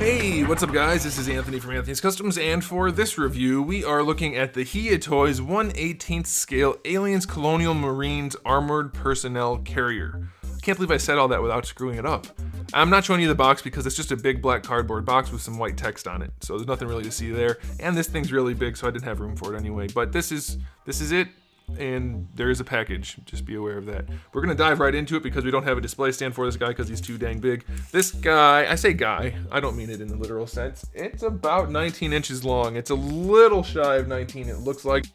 Hey, what's up guys? This is Anthony from Anthony's Customs, and for this review, we are looking at the Hiya Toys 1/18 scale Aliens Colonial Marines Armored Personnel Carrier. I can't believe I said all that without screwing it up. I'm not showing you the box because it's just a big black cardboard box with some white text on it, so there's nothing really to see there. And this thing's really big, so I didn't have room for it anyway. But this is it. And there is a package, just be aware of that. We're gonna dive right into it because we don't have a display stand for this guy because he's too dang big. This guy, I say guy, I don't mean it in the literal sense. It's about 19 inches long. It's a little shy of 19, it looks like.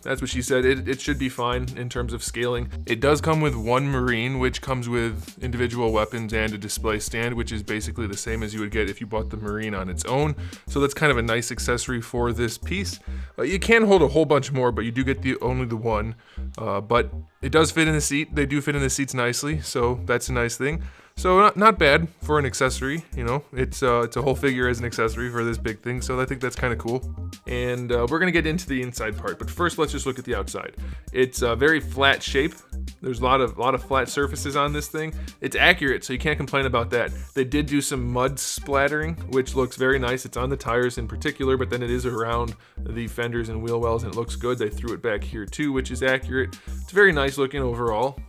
That's what she said. It should be fine in terms of scaling. It does come with one Marine, which comes with individual weapons and a display stand, which is basically the same as you would get if you bought the Marine on its own. So that's kind of a nice accessory for this piece. You can hold a whole bunch more, but you do get only the one. But it does fit in the seat. They do fit in the seats nicely, so that's a nice thing. So not bad for an accessory, you know. It's a whole figure as an accessory for this big thing, so I think that's kind of cool. And we're gonna get into the inside part, but first let's just look at the outside. It's a very flat shape. There's a lot of flat surfaces on this thing. It's accurate, so you can't complain about that. They did do some mud splattering, which looks very nice. It's on the tires in particular, but then it is around the fenders and wheel wells, and it looks good. They threw it back here too, which is accurate. It's very nice looking overall.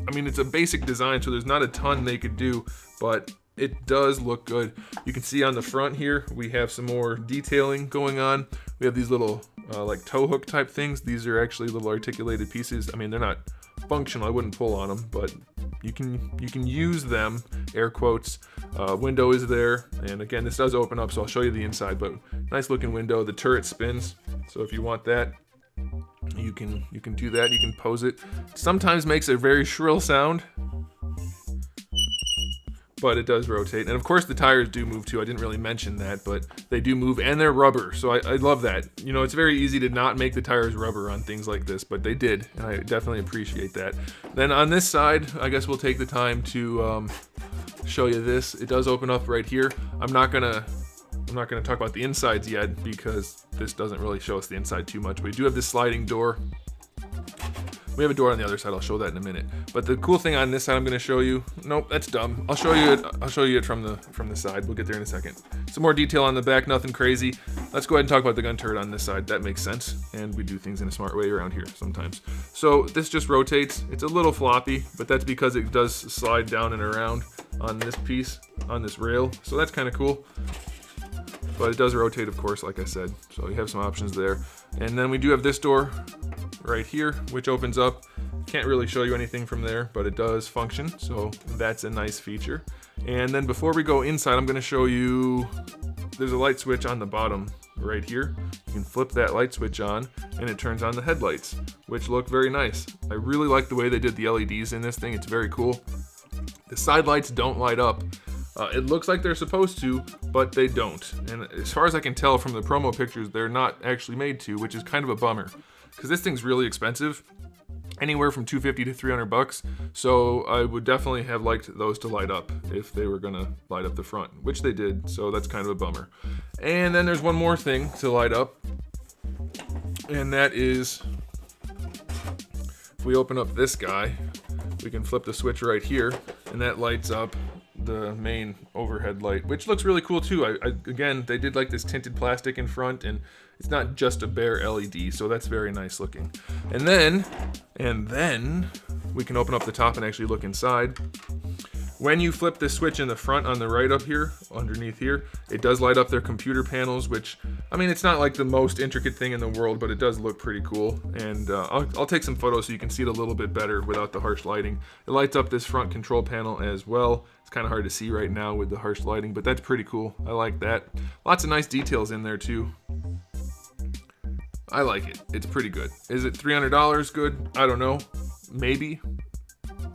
I mean, it's a basic design, so there's not a ton they could do, but it does look good. You can see on the front here, we have some more detailing going on. We have these little like tow hook type things. These are actually little articulated pieces. I mean, they're not functional. I wouldn't pull on them, but you can use them, air quotes. Window is there, and again, this does open up, so I'll show you the inside, but nice looking window. The turret spins, so if you want that, you can do that. You can pose it. Sometimes makes a very shrill sound, but it does rotate. And of course the tires do move too. I didn't really mention that, but they do move, and they're rubber, so I love that. You know, it's very easy to not make the tires rubber on things like this, but they did, and I definitely appreciate that. Then on this side, I guess we'll take the time to show you this. It does open up right here. I'm not gonna talk about the insides yet because this doesn't really show us the inside too much. We do have this sliding door. We have a door on the other side. I'll show that in a minute. But the cool thing on this side, I'm going to show you. Nope, that's dumb. I'll show you it from the side. We'll get there in a second. Some more detail on the back. Nothing crazy. Let's go ahead and talk about the gun turret on this side. That makes sense, and we do things in a smart way around here sometimes. So this just rotates. It's a little floppy, but that's because it does slide down and around on this piece, on this rail. So that's kind of cool. But it does rotate, of course, like I said. So you have some options there. And then we do have this door right here, which opens up. Can't really show you anything from there, but it does function. So that's a nice feature. And then before we go inside, I'm going to show you, there's a light switch on the bottom right here. You can flip that light switch on, and it turns on the headlights, which look very nice. I really like the way they did the LEDs in this thing. It's very cool. The side lights don't light up. It looks like they're supposed to, but they don't. And as far as I can tell from the promo pictures, they're not actually made to, which is kind of a bummer. Because this thing's really expensive. Anywhere from $250 to $300. So I would definitely have liked those to light up if they were going to light up the front, which they did. So that's kind of a bummer. And then there's one more thing to light up. And that is, if we open up this guy, we can flip the switch right here, and that lights up the main overhead light, which looks really cool too. Again, they did like this tinted plastic in front, and it's not just a bare LED, so that's very nice looking. And then we can open up the top and actually look inside. When you flip the switch in the front on the right up here, underneath here, it does light up their computer panels, which, I mean, it's not like the most intricate thing in the world, but it does look pretty cool. And I'll take some photos so you can see it a little bit better without the harsh lighting. It lights up this front control panel as well. It's kind of hard to see right now with the harsh lighting, but that's pretty cool. I like that. Lots of nice details in there too. I like it. It's pretty good. Is it $300 good? I don't know. Maybe.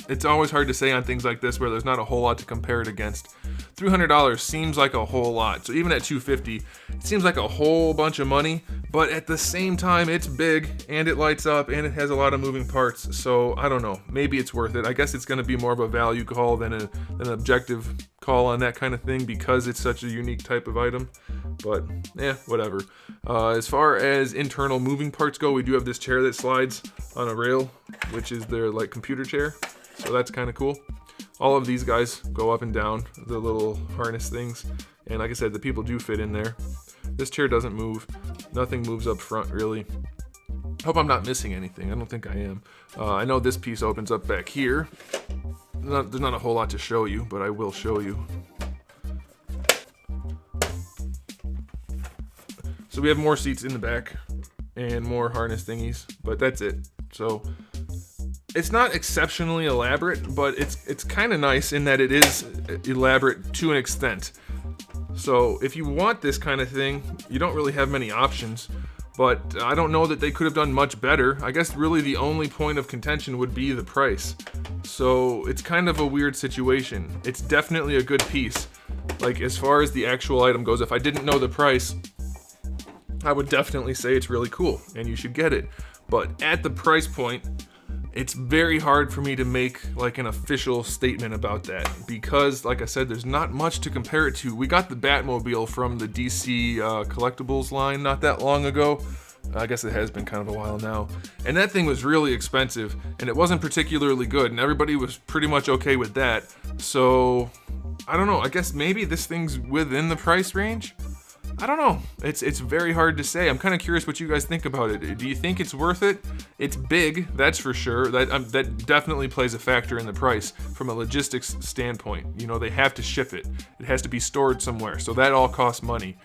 It's always hard to say on things like this where there's not a whole lot to compare it against. $300 seems like a whole lot. So even at $250, it seems like a whole bunch of money, but at the same time, it's big and it lights up and it has a lot of moving parts. So I don't know, maybe it's worth it. I guess it's going to be more of a value call than an objective call on that kind of thing because it's such a unique type of item. But yeah, whatever. As far as internal moving parts go, we do have this chair that slides on a rail, which is their like computer chair. So that's kind of cool. All of these guys go up and down, the little harness things. And like I said, the people do fit in there. This chair doesn't move. Nothing moves up front, really. Hope I'm not missing anything. I don't think I am. I know this piece opens up back here. There's not a whole lot to show you, but I will show you. So we have more seats in the back and more harness thingies, but that's it. So it's not exceptionally elaborate, but it's kind of nice in that it is elaborate to an extent. So if you want this kind of thing, you don't really have many options, but I don't know that they could have done much better. I guess really the only point of contention would be the price. So it's kind of a weird situation. It's definitely a good piece. Like as far as the actual item goes, if I didn't know the price, I would definitely say it's really cool and you should get it. But at the price point, it's very hard for me to make like an official statement about that because, like I said, there's not much to compare it to. We got the Batmobile from the DC collectibles line not that long ago. I guess it has been kind of a while now. And that thing was really expensive and it wasn't particularly good and everybody was pretty much okay with that. So, I don't know. I guess maybe this thing's within the price range? I don't know. It's very hard to say. I'm kind of curious what you guys think about it. Do you think it's worth it? It's big, that's for sure. That definitely plays a factor in the price from a logistics standpoint. You know, they have to ship it. It has to be stored somewhere, so that all costs money.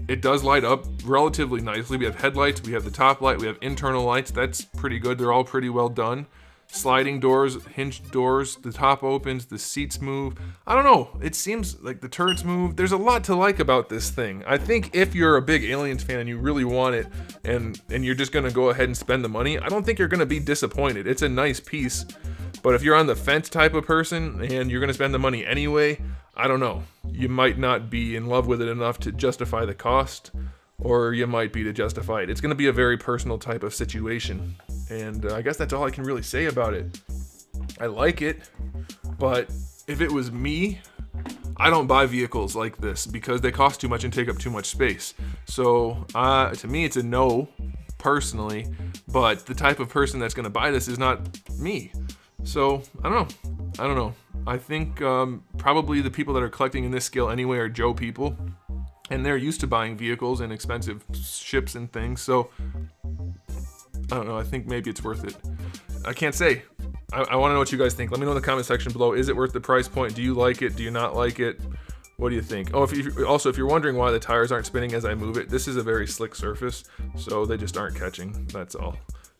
It does light up relatively nicely. We have headlights, we have the top light, we have internal lights. That's pretty good. They're all pretty well done. Sliding doors, hinged doors, the top opens, the seats move. I don't know, it seems like the turrets move. There's a lot to like about this thing. I think if you're a big Aliens fan and you really want it and you're just gonna go ahead and spend the money, I don't think you're gonna be disappointed. It's a nice piece, but if you're on the fence type of person and you're gonna spend the money anyway, I don't know. You might not be in love with it enough to justify the cost, or you might be to justify it. It's gonna be a very personal type of situation. And I guess that's all I can really say about it. I like it, but if it was me, I don't buy vehicles like this because they cost too much and take up too much space. So to me, it's a no, personally, but the type of person that's gonna buy this is not me. So I don't know. I think probably the people that are collecting in this scale anyway are Joe people, and they're used to buying vehicles and expensive ships and things. So I don't know, I think maybe it's worth it. I can't say. I want to know what you guys think. Let me know in the comment section below. Is it worth the price point? Do you like it? Do you not like it? What do you think? Oh, if you're wondering why the tires aren't spinning as I move it, this is a very slick surface, so they just aren't catching. That's all.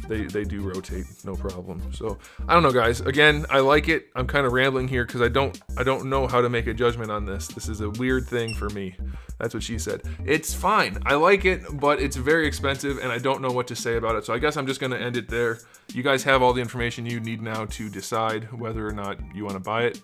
They do rotate, no problem. So I don't know, guys. Again, I like it. I'm kind of rambling here because I don't know how to make a judgment on this. This is a weird thing for me. That's what she said. It's fine. I like it, but it's very expensive, and I don't know what to say about it. So I guess I'm just going to end it there. You guys have all the information you need now to decide whether or not you want to buy it.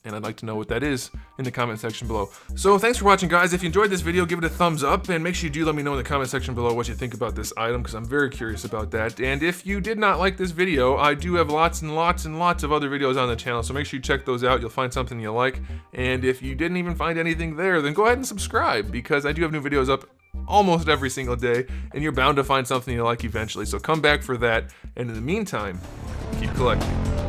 And I'd like to know what that is in the comment section below. So thanks for watching, guys. If you enjoyed this video, give it a thumbs up, and make sure you do let me know in the comment section below what you think about this item, because I'm very curious about that. And if you did not like this video, I do have lots and lots and lots of other videos on the channel, so make sure you check those out. You'll find something you like. And if you didn't even find anything there, then go ahead and subscribe, because I do have new videos up almost every single day, and you're bound to find something you like eventually. So come back for that, and in the meantime, keep collecting.